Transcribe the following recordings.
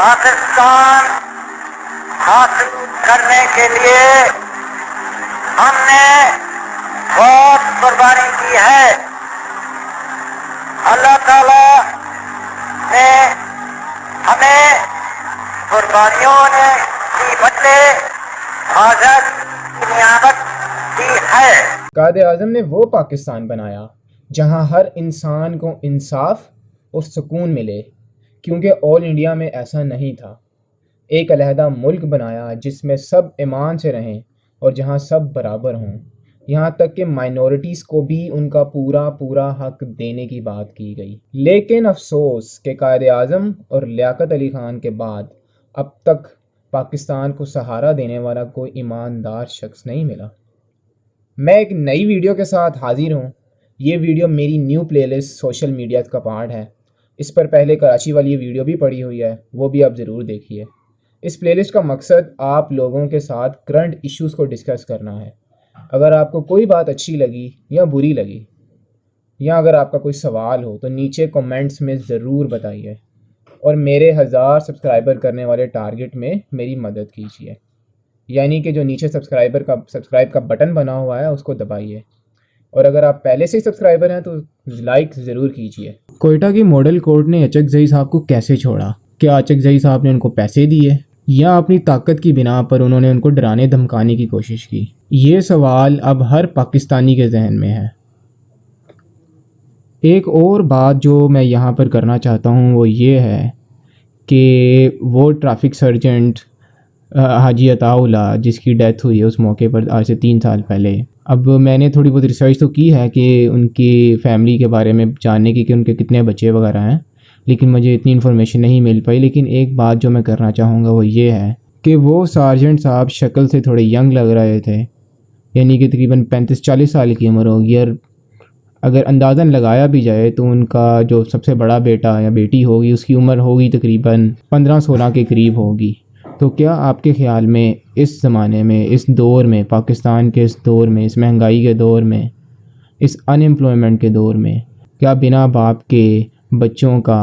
پاکستان حاصل کرنے کے لیے ہم نے بہت قربانی کی ہے. اللہ تعالیٰ نے ہمیں قربانیوں کی بدلے آزاد کی نعمت دی ہے. قائد اعظم نے وہ پاکستان بنایا جہاں ہر انسان کو انصاف اور سکون ملے، کیونکہ آل انڈیا میں ایسا نہیں تھا. ایک علیحدہ ملک بنایا جس میں سب ایمان سے رہیں اور جہاں سب برابر ہوں، یہاں تک کہ مائنورٹیز کو بھی ان کا پورا حق دینے کی بات کی گئی. لیکن افسوس کہ قائد اعظم اور لیاقت علی خان کے بعد اب تک پاکستان کو سہارا دینے والا کوئی ایماندار شخص نہیں ملا. میں ایک نئی ویڈیو کے ساتھ حاضر ہوں. یہ ویڈیو میری نیو پلے لسٹ سوشل میڈیا کا پارٹ ہے. اس پر پہلے کراچی والی ویڈیو بھی پڑی ہوئی ہے، وہ بھی آپ ضرور دیکھیے. اس پلے لسٹ کا مقصد آپ لوگوں کے ساتھ کرنٹ ایشوز کو ڈسکس کرنا ہے. اگر آپ کو کوئی بات اچھی لگی یا بری لگی، یا اگر آپ کا کوئی سوال ہو تو نیچے کومنٹس میں ضرور بتائیے، اور میرے 1000 سبسکرائبر کرنے والے ٹارگٹ میں میری مدد کیجیے. یعنی کہ جو نیچے سبسکرائب کا بٹن بنا ہوا ہے اس کو دبائیے، اور اگر آپ پہلے سے سبسکرائبر ہیں تو لائک ضرور کیجیے. کوئٹہ کی ماڈل کورٹ نے اچک زئی صاحب کو کیسے چھوڑا؟ کیا اچک زئی صاحب نے ان کو پیسے دیے یا اپنی طاقت کی بنا پر انہوں نے ان کو ڈرانے دھمکانے کی کوشش کی؟ یہ سوال اب ہر پاکستانی کے ذہن میں ہے. ایک اور بات جو میں یہاں پر کرنا چاہتا ہوں وہ یہ ہے کہ وہ ٹریفک سرجنٹ حاجی عطا اللہ جس کی ڈیتھ ہوئی ہے اس موقع پر آج سے 3 سال پہلے، اب میں نے تھوڑی بہت ریسرچ تو کی ہے کہ ان کی فیملی کے بارے میں جاننے کی کہ ان کے کتنے بچے وغیرہ ہیں، لیکن مجھے اتنی انفارمیشن نہیں مل پائی. لیکن ایک بات جو میں کرنا چاہوں گا وہ یہ ہے کہ وہ سارجنٹ صاحب شکل سے تھوڑے ینگ لگ رہے تھے، یعنی کہ تقریباً 35-40 سال کی عمر ہوگی، اور اگر اندازاً لگایا بھی جائے تو ان کا جو سب سے بڑا بیٹا یا بیٹی ہوگی اس کی عمر ہوگی تقریباً 15-16 کے قریب ہوگی. تو کیا آپ کے خیال میں اس زمانے میں، اس دور میں، پاکستان کے اس دور میں، اس مہنگائی کے دور میں، اس ان ایمپلائمنٹ کے دور میں، کیا بنا باپ کے بچوں کا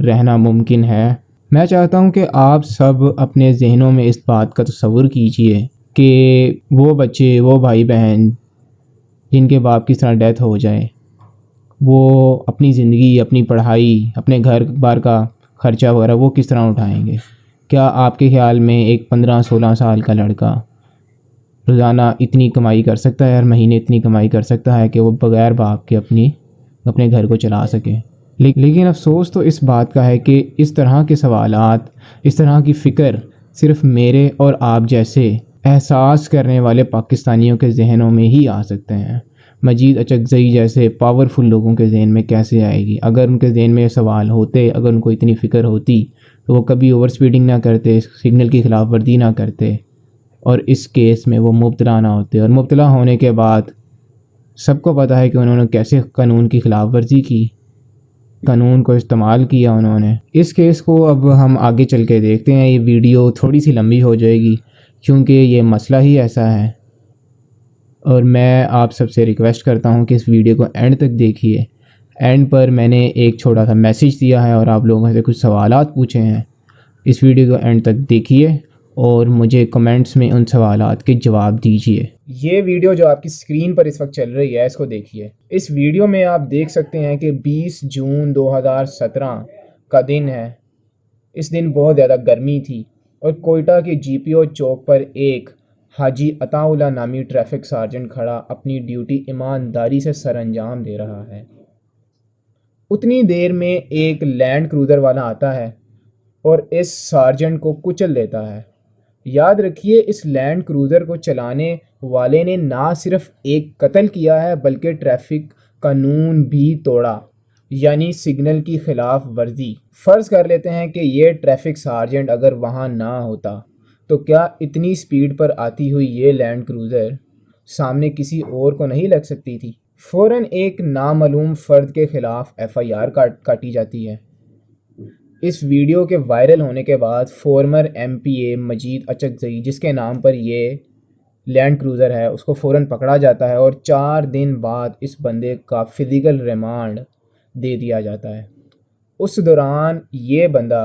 رہنا ممکن ہے؟ میں چاہتا ہوں کہ آپ سب اپنے ذہنوں میں اس بات کا تصور کیجئے کہ وہ بچے، وہ بھائی بہن جن کے باپ کی طرح ڈیتھ ہو جائے، وہ اپنی زندگی، اپنی پڑھائی، اپنے گھر بار کا خرچہ وغیرہ وہ کس طرح اٹھائیں گے؟ کیا آپ کے خیال میں ایک 15-16 سال کا لڑکا روزانہ اتنی کمائی کر سکتا ہے، ہر مہینے اتنی کمائی کر سکتا ہے کہ وہ بغیر باپ کے اپنے گھر کو چلا سکے؟ لیکن افسوس تو اس بات کا ہے کہ اس طرح کے سوالات، اس طرح کی فکر صرف میرے اور آپ جیسے احساس کرنے والے پاکستانیوں کے ذہنوں میں ہی آ سکتے ہیں. مجید اچک زئی جیسے پاورفل لوگوں کے ذہن میں کیسے آئے گی؟ اگر ان کے ذہن میں یہ سوال ہوتے، اگر ان کو اتنی فکر ہوتی تو وہ کبھی اوور سپیڈنگ نہ کرتے، سگنل کی خلاف ورزی نہ کرتے، اور اس کیس میں وہ مبتلا نہ ہوتے. اور مبتلا ہونے کے بعد سب کو پتہ ہے کہ انہوں نے کیسے قانون کی خلاف ورزی کی، قانون کو استعمال کیا انہوں نے. اس کیس کو اب ہم آگے چل کے دیکھتے ہیں. یہ ویڈیو تھوڑی سی لمبی ہو جائے گی کیونکہ یہ مسئلہ ہی ایسا ہے، اور میں آپ سب سے ریکویسٹ کرتا ہوں کہ اس ویڈیو کو اینڈ تک دیکھیے. اینڈ پر میں نے ایک چھوٹا سا میسیج دیا ہے اور آپ لوگوں سے کچھ سوالات پوچھے ہیں. اس ویڈیو کو اینڈ تک دیکھیے اور مجھے کمنٹس میں ان سوالات کے جواب دیجیے. یہ ویڈیو جو آپ کی اسکرین پر اس وقت چل رہی ہے اس کو دیکھیے. اس ویڈیو میں آپ دیکھ سکتے ہیں کہ 20 جون 2017 کا دن ہے. اس دن بہت زیادہ گرمی تھی اور کوئٹہ کے جی پی او چوک پر ایک حاجی عطا اللہ نامی ٹریفک سارجنٹ کھڑا اپنی ڈیوٹی ایمانداری سے سر انجام دے رہا ہے. اتنی دیر میں ایک لینڈ کروزر والا آتا ہے اور اس سارجنٹ کو کچل دیتا ہے. یاد رکھیے اس لینڈ کروزر کو چلانے والے نے نہ صرف ایک قتل کیا ہے بلکہ ٹریفک قانون بھی توڑا، یعنی سگنل کی خلاف ورزی. فرض کر لیتے ہیں کہ یہ ٹریفک سارجنٹ اگر وہاں نہ ہوتا تو کیا اتنی سپیڈ پر آتی ہوئی یہ لینڈ کروزر سامنے کسی اور کو نہیں لگ سکتی تھی؟ فوراً ایک نامعلوم فرد کے خلاف ایف آئی آر کاٹی جاتی ہے. اس ویڈیو کے وائرل ہونے کے بعد فارمر ایم پی اے مجید اچک زئی جس کے نام پر یہ لینڈ کروزر ہے اس کو فوراً پکڑا جاتا ہے اور 4 دن بعد اس بندے کا فزیکل ریمانڈ دے دیا جاتا ہے. اس دوران یہ بندہ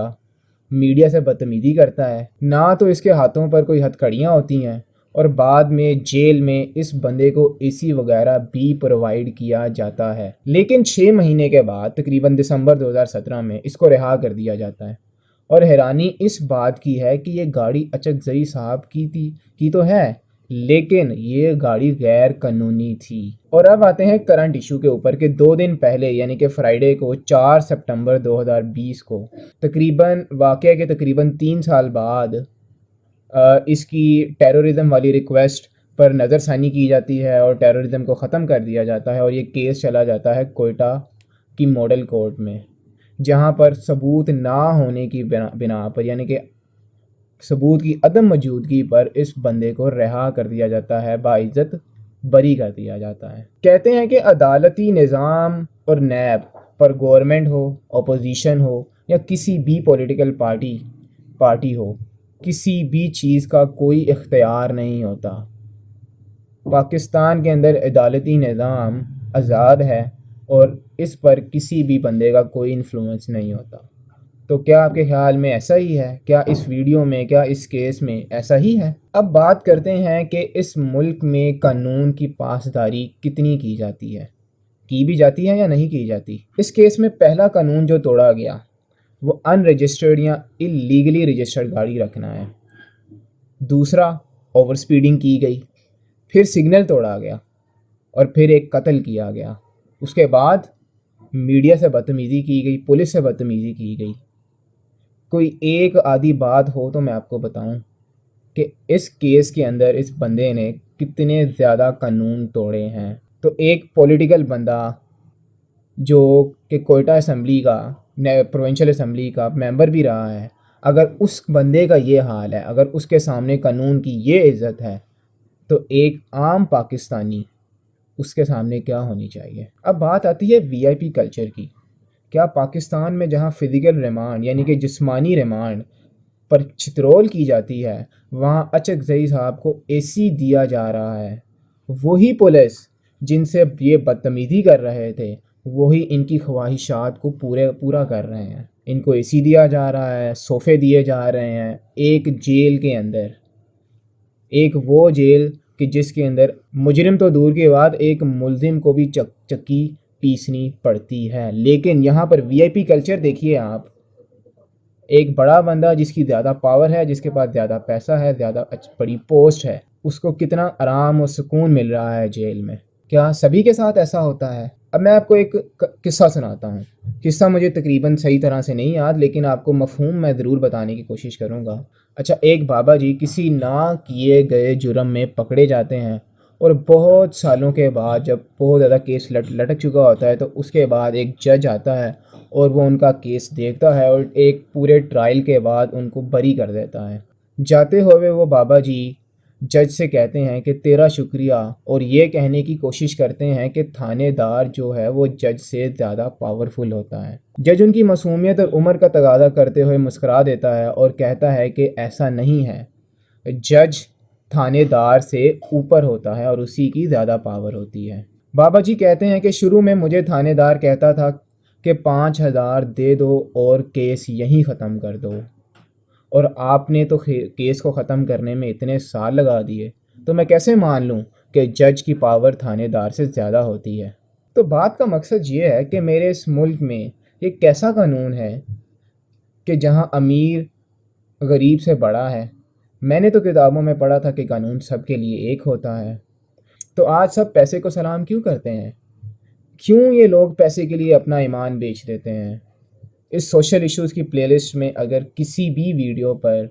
میڈیا سے بدتمیزی کرتا ہے، نہ تو اس کے ہاتھوں پر کوئی ہتھکڑیاں ہوتی ہیں، اور بعد میں جیل میں اس بندے کو اے سی وغیرہ بھی پرووائڈ کیا جاتا ہے، لیکن 6 مہینے کے بعد تقریباً دسمبر 2017 میں اس کو رہا کر دیا جاتا ہے۔ اور حیرانی اس بات کی ہے کہ یہ گاڑی اچکزئی صاحب کی تو ہے، لیکن یہ گاڑی غیر قانونی تھی۔ اور اب آتے ہیں کرنٹ ایشو کے اوپر کہ 2 دن پہلے یعنی کہ فرائیڈے کو 4 سپٹمبر 2020 کو واقعہ کے تقریباً 3 سال بعد اس کی ٹیرورزم والی ریکویسٹ پر نظر ثانی کی جاتی ہے اور ٹیرورزم کو ختم کر دیا جاتا ہے، اور یہ کیس چلا جاتا ہے کوئٹہ کی ماڈل کورٹ میں، جہاں پر ثبوت نہ ہونے کی بنا پر یعنی کہ ثبوت کی عدم موجودگی پر اس بندے کو رہا کر دیا جاتا ہے، باعزت بری کر دیا جاتا ہے۔ کہتے ہیں کہ عدالتی نظام اور نیب پر گورنمنٹ ہو، اپوزیشن ہو یا کسی بھی پولیٹیکل پارٹی ہو، کسی بھی چیز کا کوئی اختیار نہیں ہوتا۔ پاکستان کے اندر عدالتی نظام آزاد ہے اور اس پر کسی بھی بندے کا کوئی انفلوئنس نہیں ہوتا۔ تو کیا آپ کے خیال میں ایسا ہی ہے؟ کیا اس ویڈیو میں، کیا اس کیس میں ایسا ہی ہے؟ اب بات کرتے ہیں کہ اس ملک میں قانون کی پاسداری کتنی کی جاتی ہے، کی بھی جاتی ہے یا نہیں کی جاتی۔ اس کیس میں پہلا قانون جو توڑا گیا وہ ان رجسٹرڈ یا اللیگلی رجسٹرڈ گاڑی رکھنا ہے۔ دوسرا اوور سپیڈنگ کی گئی، پھر سگنل توڑا گیا، اور پھر ایک قتل کیا گیا۔ اس کے بعد میڈیا سے بدتمیزی کی گئی، پولیس سے بدتمیزی کی گئی۔ کوئی ایک آدھی بات ہو تو میں آپ کو بتاؤں کہ اس کیس کے اندر اس بندے نے کتنے زیادہ قانون توڑے ہیں۔ تو ایک پولیٹیکل بندہ جو کہ کوئٹہ اسمبلی کا، پروونشل اسمبلی کا ممبر بھی رہا ہے، اگر اس بندے کا یہ حال ہے، اگر اس کے سامنے قانون کی یہ عزت ہے، تو ایک عام پاکستانی اس کے سامنے کیا ہونی چاہیے۔ اب بات آتی ہے وی آئی پی کلچر کی۔ کیا پاکستان میں جہاں فزیکل ریمانڈ یعنی کہ جسمانی ریمانڈ پر چترول کی جاتی ہے، وہاں اچکزئی صاحب کو اے سی دیا جا رہا ہے؟ وہی پولیس جن سے یہ بدتمیزی کر رہے تھے، وہی ان کی خواہشات کو پورا کر رہے ہیں۔ ان کو اے سی دیا جا رہا ہے، صوفے دیے جا رہے ہیں، ایک جیل کے اندر، ایک وہ جیل کہ جس کے اندر مجرم تو دور کے بعد ایک ملزم کو بھی چکی پیسنی پڑتی ہے۔ لیکن یہاں پر وی آئی پی کلچر دیکھیے آپ، ایک بڑا بندہ جس کی زیادہ پاور ہے، جس کے پاس زیادہ پیسہ ہے، زیادہ بڑی پوسٹ ہے، اس کو کتنا آرام و سکون مل رہا ہے جیل میں۔ کیا سبھی کے ساتھ ایسا ہوتا ہے؟ اب میں آپ کو ایک قصہ سناتا ہوں۔ قصہ مجھے تقریباً صحیح طرح سے نہیں یاد، لیکن آپ کو مفہوم میں ضرور بتانے کی کوشش کروں گا۔ اچھا، ایک بابا جی کسی نہ کیے گئے جرم میں پکڑے جاتے ہیں، اور بہت سالوں کے بعد جب بہت زیادہ کیس لٹک چکا ہوتا ہے، تو اس کے بعد ایک جج آتا ہے اور وہ ان کا کیس دیکھتا ہے اور ایک پورے ٹرائل کے بعد ان کو بری کر دیتا ہے۔ جاتے ہوئے وہ بابا جی جج سے کہتے ہیں کہ تیرا شکریہ، اور یہ کہنے کی کوشش کرتے ہیں کہ تھانے دار جو ہے وہ جج سے زیادہ پاورفل ہوتا ہے۔ جج ان کی معصومیت اور عمر کا تقاضا کرتے ہوئے مسکرا دیتا ہے اور کہتا ہے کہ ایسا نہیں ہے، جج تھانے دار سے اوپر ہوتا ہے اور اسی کی زیادہ پاور ہوتی ہے۔ بابا جی کہتے ہیں کہ شروع میں مجھے تھانے دار کہتا تھا کہ 5,000 دے دو اور کیس یہیں ختم کر دو، اور آپ نے تو کیس کو ختم کرنے میں اتنے سال لگا دیے، تو میں کیسے مان لوں کہ جج کی پاور تھانے دار سے زیادہ ہوتی ہے۔ تو بات کا مقصد یہ ہے کہ میرے اس ملک میں ایک کیسا قانون ہے کہ جہاں امیر غریب سے بڑا ہے۔ میں نے تو کتابوں میں پڑھا تھا کہ قانون سب کے لیے ایک ہوتا ہے، تو آج سب پیسے کو سلام کیوں کرتے ہیں؟ کیوں یہ لوگ پیسے کے لیے اپنا ایمان بیچ دیتے ہیں؟ اس سوشل ایشوز کی پلے لسٹ میں اگر کسی بھی ویڈیو پر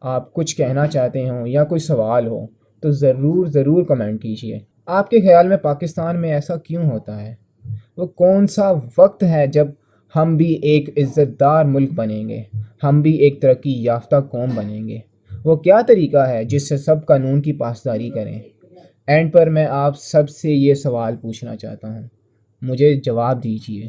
آپ کچھ کہنا چاہتے ہوں یا کوئی سوال ہو تو ضرور کمنٹ کیجیے۔ آپ کے خیال میں پاکستان میں ایسا کیوں ہوتا ہے؟ وہ کون سا وقت ہے جب ہم بھی ایک عزت دار ملک بنیں گے، ہم بھی ایک ترقی یافتہ قوم بنیں گے؟ وہ کیا طریقہ ہے جس سے سب قانون کی پاسداری کریں؟ اینڈ پر میں آپ سب سے یہ سوال پوچھنا چاہتا ہوں، مجھے جواب دیجیے۔